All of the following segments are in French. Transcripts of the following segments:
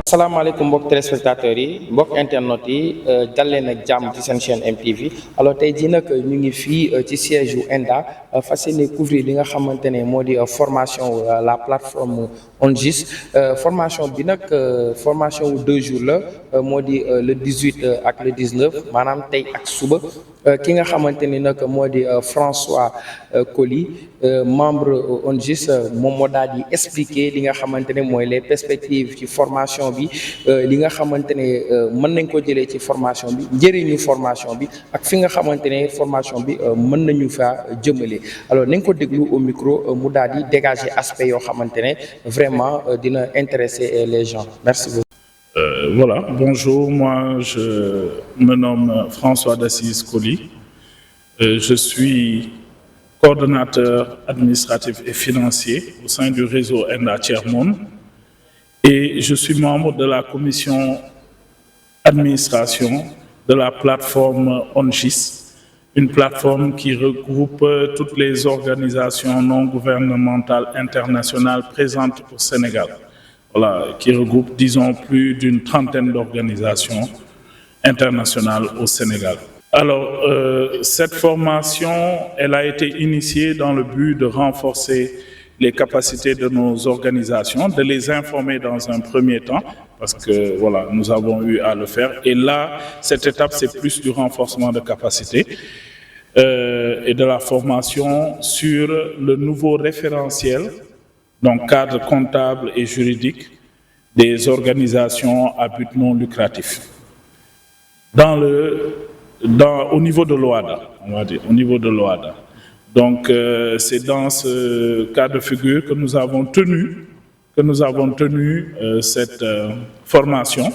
asalaamaaleykum mbokk téléspectateurs yi mbokk internautes yi dal leen ak jàmm ci seen chaîne MTV. alors tey jii nag ñu ngi fii ci siège yu ENDA fas yéene couvrir li nga xamante ne moo di formation la plateforme ONGIS. formation bi nag formation wu 2 jours la moo di le 18 ak le 19 maanaam tey ak suba. ki nga xamante ni nag moo di François Coly membre ONGIS moom moo daal di expliquer li nga xamante ne mooy les perspectives ci formation bi li nga xamante ne mën nañ ko jëlee ci formation bi njëriñu formation bi ak fi nga xamante ne formation bi mën nañu fa jëmale alors nañ ko déglu au micro mu daal di dégager aspect yoo xamante ne vraiment dina intéresser les gens merci beaucoup. Voilà, bonjour, moi je me nomme François d'Assise Coly. Je suis coordonnateur administratif et financier au sein du réseau ENDA Tiers-Monde et je suis membre de la commission administration de la plateforme ONGIS, une plateforme qui regroupe toutes les organisations non gouvernementales internationales présentes au Sénégal. Voilà, qui regroupe, disons, plus d'une trentaine d'organisations internationales au Sénégal. Alors, cette formation, elle a été initiée dans le but de renforcer les capacités de nos organisations, de les informer dans un premier temps, parce que, voilà, nous avons eu à le faire. Et là, cette étape, c'est plus du renforcement de capacités et de la formation sur le nouveau référentiel, donc cadre comptable et juridique des organisations à but non lucratif. Au niveau de l'OHADA, on va dire, au niveau de l'OHADA. Donc, c'est dans ce cas de figure que nous avons tenu cette formation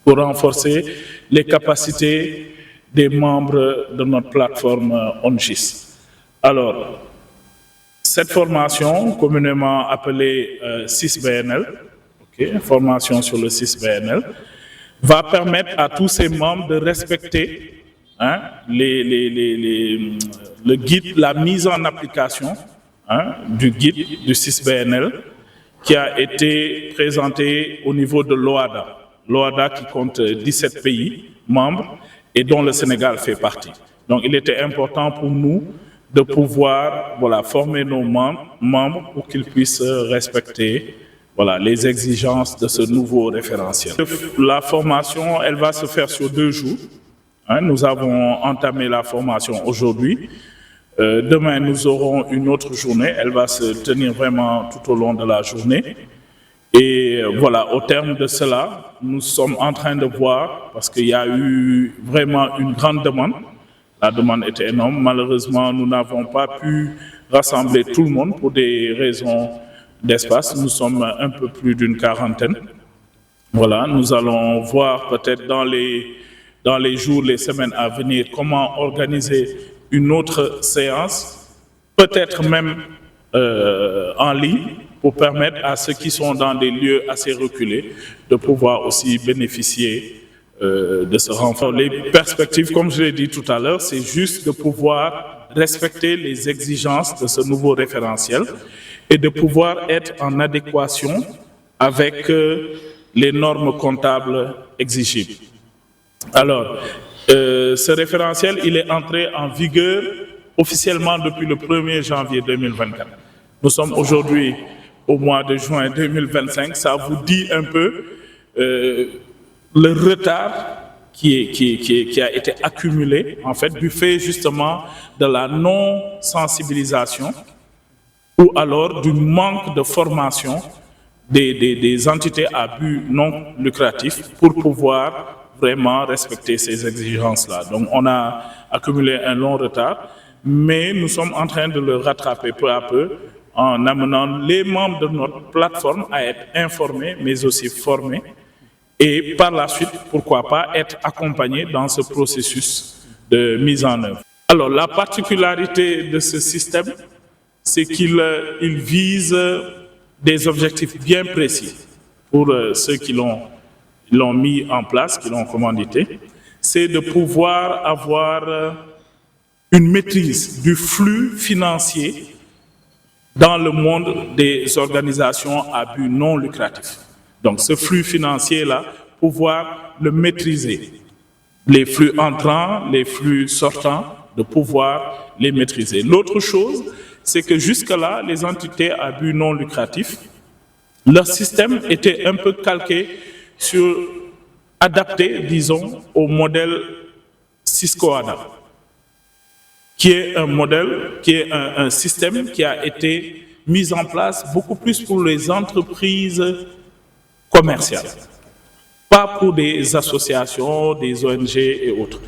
pour renforcer les capacités des membres de notre plateforme ONGIS. Alors, cette formation, communément appelée 6BNL, formation sur le 6BNL, va permettre à tous ces membres de respecter le guide, la mise en application du guide du 6BNL qui a été présenté au niveau de l'OHADA. L'OHADA qui compte 17 pays membres et dont le Sénégal fait partie. Donc il était important pour nous de pouvoir former nos membres pour qu'ils puissent respecter les exigences de ce nouveau référentiel. La formation, elle va se faire sur 2 jours. Nous avons entamé la formation aujourd'hui. Demain, nous aurons une autre journée. Elle va se tenir vraiment tout au long de la journée. Et au terme de cela, nous sommes en train de voir, parce qu'il y a eu vraiment une grande demande. La demande était énorme. Malheureusement, nous n'avons pas pu rassembler tout le monde pour des raisons d'espace. Nous sommes un peu plus d'une quarantaine. Voilà, nous allons voir peut-être dans les jours, les semaines à venir, comment organiser une autre séance, peut-être même en ligne, pour permettre à ceux qui sont dans des lieux assez reculés de pouvoir aussi bénéficier de ce renfort. Les perspectives, comme je l'ai dit tout à l'heure, c'est juste de pouvoir respecter les exigences de ce nouveau référentiel et de pouvoir être en adéquation avec les normes comptables exigibles. Alors, ce référentiel, il est entré en vigueur officiellement depuis le 1er janvier 2024. Nous sommes aujourd'hui au mois de juin 2025. Ça vous dit un peu le retard qui a été accumulé, en fait, du fait justement de la non-sensibilisation ou alors du manque de formation des entités à but non lucratif pour pouvoir vraiment respecter ces exigences-là. Donc, on a accumulé un long retard, mais nous sommes en train de le rattraper peu à peu en amenant les membres de notre plateforme à être informés, mais aussi formés, et par la suite, pourquoi pas, être accompagnés dans ce processus de mise en œuvre. Alors, la particularité de ce système, c'est qu'il vise des objectifs bien précis pour ceux qui l'ont mis en place, qui l'ont commandité, c'est de pouvoir avoir une maîtrise du flux financier dans le monde des organisations à but non lucratif. Donc ce flux financier-là, pouvoir le maîtriser. Les flux entrants, les flux sortants, de pouvoir les maîtriser. L'autre chose, c'est que jusque-là, les entités à but non lucratif, leur système était un peu calqué adapté, disons, au modèle Cisco-ADA, qui est un modèle, qui est un système qui a été mis en place beaucoup plus pour les entreprises commerciales, pas pour des associations, des ONG et autres.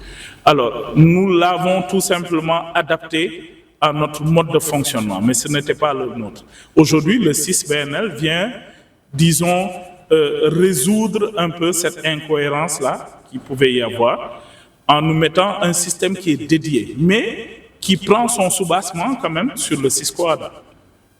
Alors, nous l'avons tout simplement adapté à notre mode de fonctionnement, mais ce n'était pas le nôtre. Aujourd'hui, le CIS-BNL vient, disons, résoudre un peu cette incohérence-là qu'il pouvait y avoir en nous mettant un système qui est dédié, mais qui prend son soubassement quand même sur le Cisco-ADA.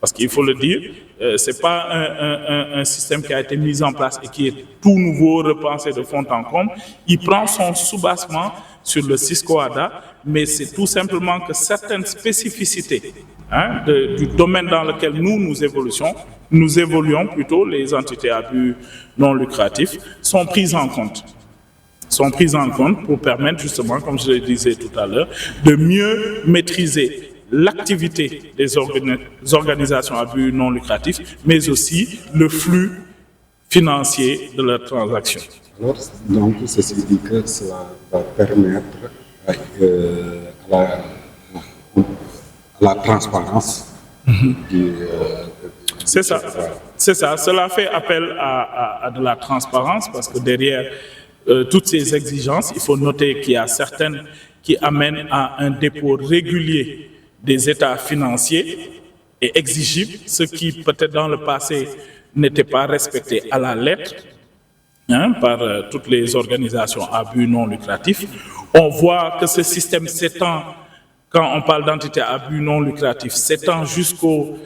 Parce qu'il faut le dire, ce n'est pas un système qui a été mis en place et qui est tout nouveau, repensé de fond en comble. Il prend son soubassement sur le Cisco-ADA, mais c'est tout simplement que certaines spécificités du domaine dans lequel nous évoluons plutôt, les entités à but non lucratif, sont prises en compte. Pour permettre justement, comme je le disais tout à l'heure, de mieux maîtriser l'activité des organisations à but non lucratif, mais aussi le flux financier de leurs transactions. Alors, donc, ceci dit que cela va permettre à la transparence. C'est ça. Cela fait appel à de la transparence parce que derrière toutes ces exigences, il faut noter qu'il y a certaines qui amènent à un dépôt régulier des états financiers et exigibles, ce qui peut-être dans le passé n'était pas respecté à la lettre par toutes les organisations à but non lucratif. On voit que ce système s'étend, quand on parle d'entité à but non lucratif, s'étend jusqu'aux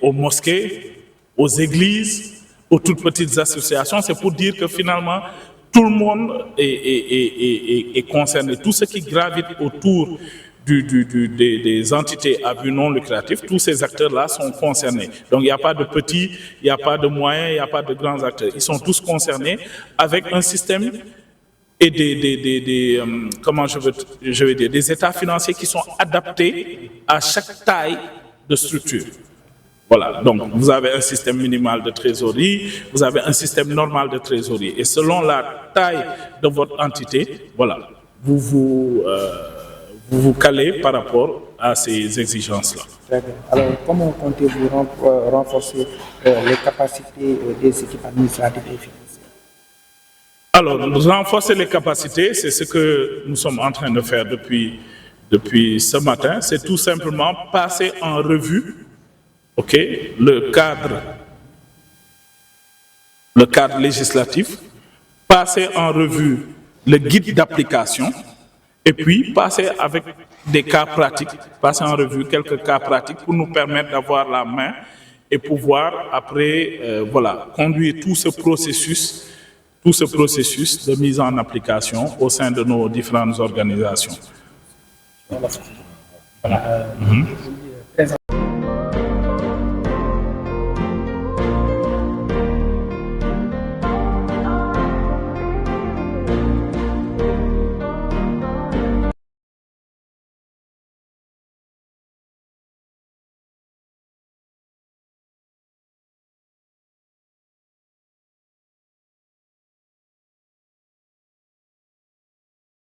mosquées, aux églises, aux toutes petites associations. C'est pour dire que finalement, tout le monde est concerné. Tout ce qui gravite autour des entités à but non lucratif, tous ces acteurs-là sont concernés. Donc il n'y a pas de petits, il n'y a pas de moyens, il n'y a pas de grands acteurs. Ils sont tous concernés avec un système et des états financiers qui sont adaptés à chaque taille de structure. Voilà, donc vous avez un système minimal de trésorerie, vous avez un système normal de trésorerie. Et selon la taille de votre entité, voilà, vous vous calez par rapport à ces exigences-là. Très bien. Alors, comment comptez-vous renforcer les capacités des équipes administratives et financières? Alors, renforcer les capacités, c'est ce que nous sommes en train de faire depuis ce matin. C'est tout simplement passer en revue le cadre législatif, passer en revue le guide d'application et puis passer avec des cas pratiques, passer en revue quelques cas pratiques pour nous permettre d'avoir la main et pouvoir après conduire tout ce processus de mise en application au sein de nos différentes organisations. Voilà.